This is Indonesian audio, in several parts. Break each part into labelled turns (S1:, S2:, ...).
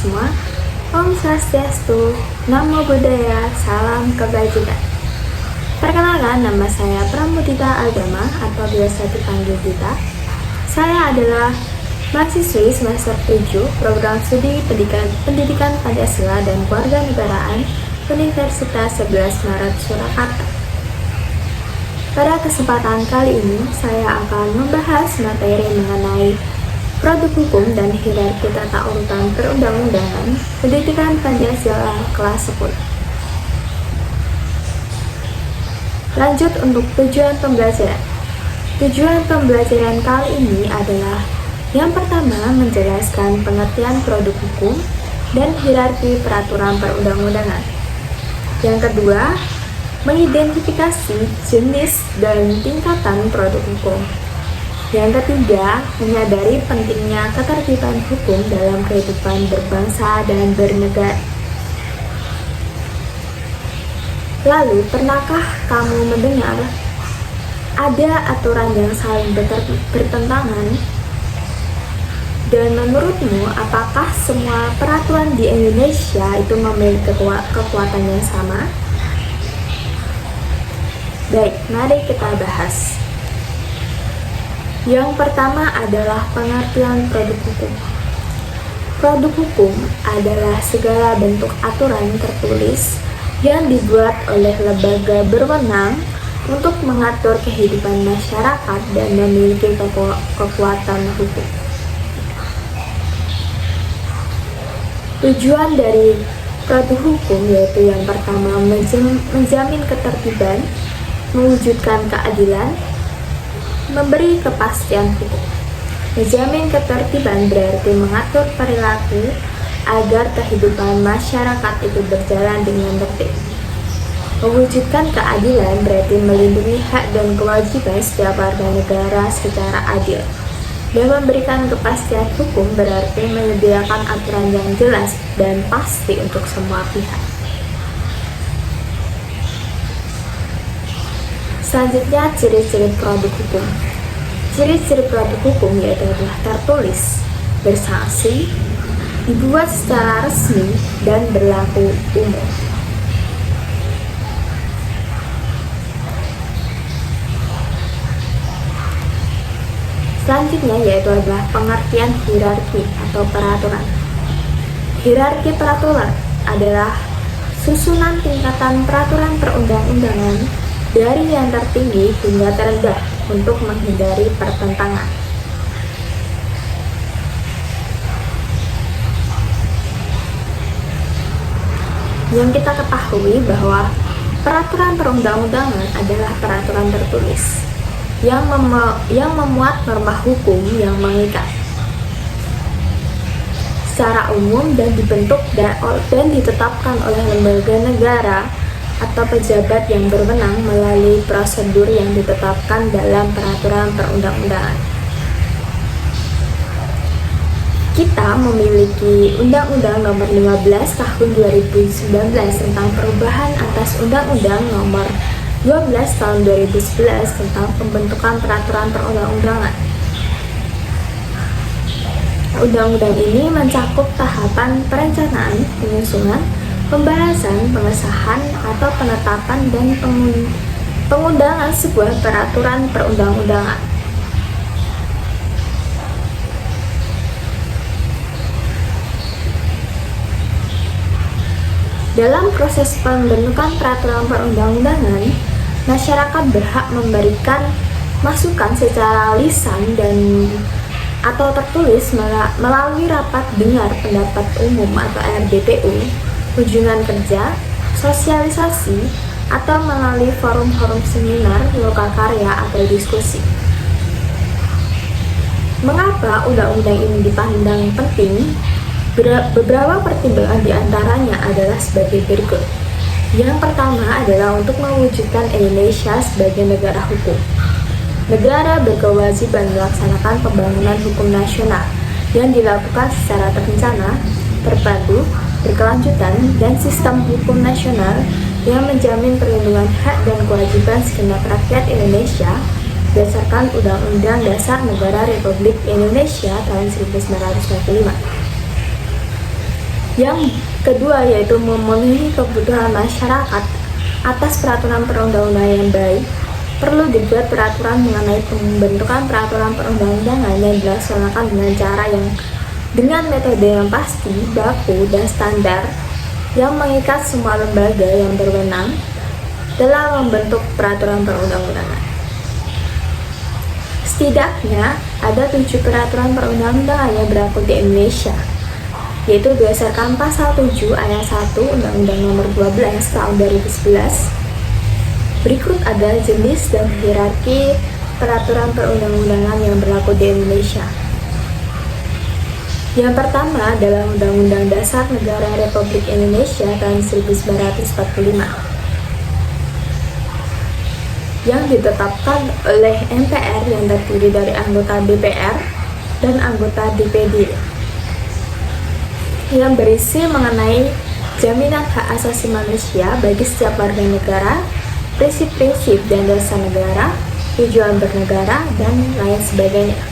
S1: semua. Om Swastiastu, Namo Buddhaya, Salam Kebajikan. Perkenalkan, nama saya Pramudita Agama atau biasa dipanggil Dita. Saya adalah mahasiswi semester 7 Program Studi Pendidikan Pancasila dan Kewarganegaraan Universitas 11 Maret Surakarta. Pada kesempatan kali ini, saya akan membahas materi mengenai produk hukum dan hierarki tata urutan perundang-undangan Pendidikan Pancasila kelas 10. Lanjut untuk tujuan pembelajaran. Tujuan pembelajaran kali ini adalah yang pertama, menjelaskan pengertian produk hukum dan hierarki peraturan perundang-undangan. Yang kedua, mengidentifikasi jenis dan tingkatan produk hukum. Yang ketiga, menyadari pentingnya ketertiban hukum dalam kehidupan berbangsa dan bernegara. Lalu, pernahkah kamu mendengar ada aturan yang saling bertentangan? Dan menurutmu, apakah semua peraturan di Indonesia itu memiliki kekuatan yang sama? Baik, mari kita bahas. Yang pertama adalah pengertian produk hukum. Produk hukum adalah segala bentuk aturan tertulis yang dibuat oleh lembaga berwenang untuk mengatur kehidupan masyarakat dan memiliki kekuatan hukum. Tujuan dari produk hukum yaitu yang pertama menjamin ketertiban, mewujudkan keadilan, memberi kepastian hukum. Menjamin ketertiban berarti mengatur perilaku agar kehidupan masyarakat itu berjalan dengan tertib. Mewujudkan keadilan berarti melindungi hak dan kewajiban setiap warga negara secara adil. Dan memberikan kepastian hukum berarti menyediakan aturan yang jelas dan pasti untuk semua pihak. Selanjutnya, ciri-ciri produk hukum. Ciri-ciri produk hukum yaitu adalah tertulis, bersanksi, dibuat secara resmi, dan berlaku umum. Selanjutnya yaitu adalah pengertian hierarki atau peraturan. Hierarki peraturan adalah susunan tingkatan peraturan perundang-undangan dari yang tertinggi hingga terendah untuk menghindari pertentangan. Yang kita ketahui bahwa peraturan perundang-undangan adalah peraturan tertulis yang memuat norma hukum yang mengikat secara umum dan dibentuk dan ditetapkan oleh lembaga negara atau pejabat yang berwenang melalui prosedur yang ditetapkan dalam peraturan perundang-undangan. Kita memiliki Undang-Undang Nomor 15 Tahun 2019 tentang perubahan atas Undang-Undang Nomor 12 Tahun 2011 tentang pembentukan peraturan perundang-undangan. Undang-undang ini mencakup tahapan perencanaan, penyusunan, pembahasan, pengesahan, atau penetapan dan pengundangan sebuah peraturan perundang-undangan. Dalam proses pembentukan peraturan perundang-undangan, masyarakat berhak memberikan masukan secara lisan dan atau tertulis melalui rapat dengar pendapat umum atau RDPU, kunjungan kerja, sosialisasi, atau melalui forum-forum seminar, lokakarya, atau diskusi. Mengapa undang-undang ini dipandang penting? Beberapa pertimbangan diantaranya adalah sebagai berikut. Yang pertama adalah untuk mewujudkan Indonesia sebagai negara hukum. Negara berkewajiban melaksanakan pembangunan hukum nasional yang dilakukan secara terencana, terpadu, berkelanjutan, dan sistem hukum nasional yang menjamin perlindungan hak dan kewajiban segenap rakyat Indonesia berdasarkan Undang-Undang Dasar Negara Republik Indonesia tahun 1945. Yang kedua yaitu memenuhi kebutuhan masyarakat atas peraturan perundang-undangan yang baik. Perlu dibuat peraturan mengenai pembentukan peraturan perundang-undangan yang dilaksanakan dengan cara yang dengan metode yang pasti, baku, dan standar yang mengikat semua lembaga yang berwenang dalam membentuk peraturan perundang-undangan. Setidaknya ada 7 peraturan perundang-undangan yang berlaku di Indonesia, yaitu berdasarkan pasal 7 ayat 1 Undang-Undang Nomor 12 tahun 2011. Berikut ada jenis dan hierarki peraturan perundang-undangan yang berlaku di Indonesia. Yang pertama adalah Undang-Undang Dasar Negara Republik Indonesia tahun 1945 yang ditetapkan oleh MPR yang terdiri dari anggota DPR dan anggota DPD, yang berisi mengenai jaminan hak asasi manusia bagi setiap warga negara, prinsip-prinsip dan dasar negara, tujuan bernegara, dan lain sebagainya.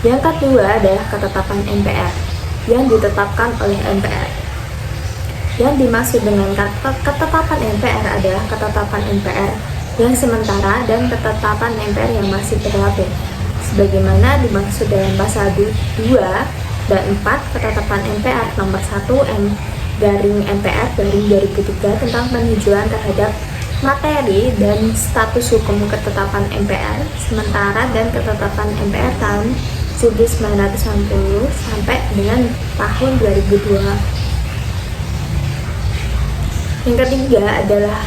S1: Yang kedua adalah ketetapan MPR yang ditetapkan oleh MPR. Yang dimaksud dengan ketetapan MPR adalah ketetapan MPR yang sementara dan ketetapan MPR yang masih berlaku, sebagaimana dimaksud dalam pasal 2 dan 4 ketetapan MPR nomor 1/MPR/2003 tentang peninjauan terhadap materi dan status hukum ketetapan MPR sementara dan ketetapan MPR tahun 1990 sampai dengan tahun 2002. Yang ketiga adalah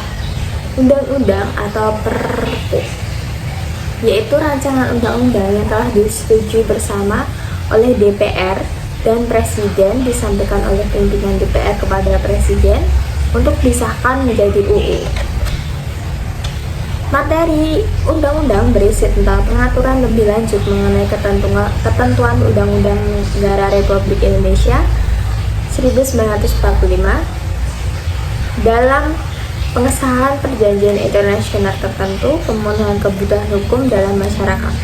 S1: undang-undang atau Perpu, yaitu rancangan undang-undang yang telah disetujui bersama oleh DPR dan Presiden, disampaikan oleh pimpinan DPR kepada Presiden untuk disahkan menjadi UU. Materi undang-undang berisi tentang pengaturan lebih lanjut mengenai ketentuan Undang-Undang Negara Republik Indonesia 1945 dalam pengesahan perjanjian internasional tertentu, pemenuhan kebutuhan hukum dalam masyarakat.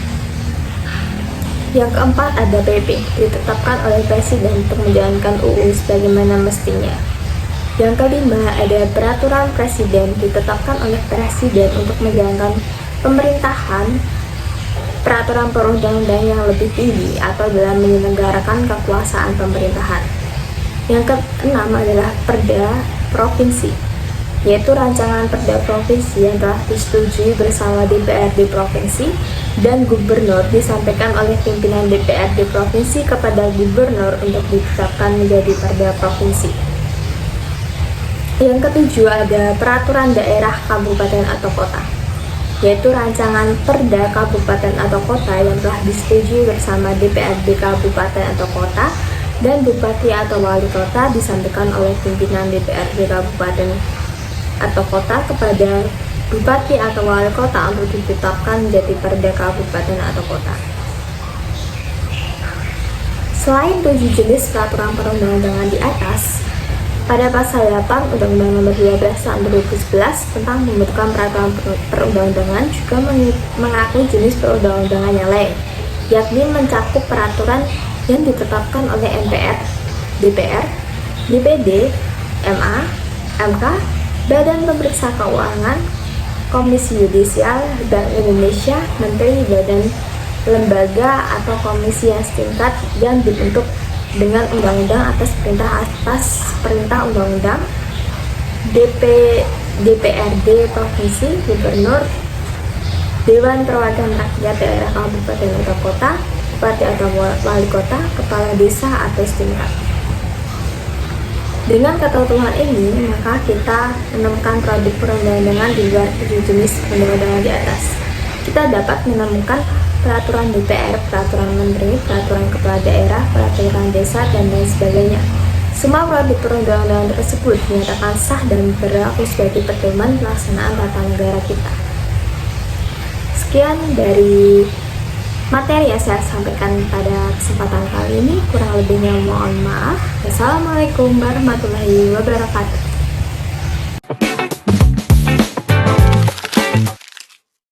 S1: Yang keempat ada PP, ditetapkan oleh Presiden untuk menjalankan UU sebagaimana mestinya. Yang kelima ada peraturan Presiden, ditetapkan oleh Presiden untuk menjalankan pemerintahan peraturan perundang-undangan yang lebih tinggi atau dalam menyelenggarakan kekuasaan pemerintahan. Yang keenam adalah Perda Provinsi, yaitu rancangan Perda Provinsi yang telah disetujui bersama DPRD Provinsi dan Gubernur, disampaikan oleh pimpinan DPRD Provinsi kepada Gubernur untuk ditetapkan menjadi Perda Provinsi. Yang ketujuh ada Peraturan Daerah Kabupaten atau Kota, yaitu rancangan Perda Kabupaten atau Kota yang telah disetujui bersama DPRD Kabupaten atau Kota dan Bupati atau Wali Kota, disampaikan oleh pimpinan DPRD Kabupaten atau Kota kepada Bupati atau Wali Kota untuk ditetapkan menjadi Perda Kabupaten atau Kota. Selain 7 jenis peraturan perundang-undangan di atas, pada pasal 8 Undang-Undang Nomor 12 Tahun 2011 tentang pembentukan peraturan perundang-undangan juga mengakui jenis perundang-undangan yang lain, yakni mencakup peraturan yang ditetapkan oleh MPR, DPR, DPD, MA, MK, Badan Pemeriksa Keuangan, Komisi Yudisial Bank Indonesia, Menteri, Badan, Lembaga, atau komisi yang setingkat yang dibentuk dengan undang-undang atas perintah undang-undang, DPRD Provinsi, Gubernur, Dewan Perwakilan Rakyat Daerah Kabupaten atau Kota, Bupati atau Wali Kota, Kepala Desa atau setingkat. Dengan ketentuan ini, maka kita menemukan produk perundang-undangan di luar 7 jenis perundang-undangan di atas. Kita dapat menemukan peraturan DPR, peraturan menteri, peraturan kepala daerah, peraturan desa, dan lain sebagainya. Semua produk perundang-undangan tersebut dinyatakan sah dan berlaku sebagai pedoman pelaksanaan tata negara kita. Sekian dari materi yang saya sampaikan pada kesempatan kali ini, kurang lebihnya mohon maaf. Wassalamualaikum warahmatullahi wabarakatuh.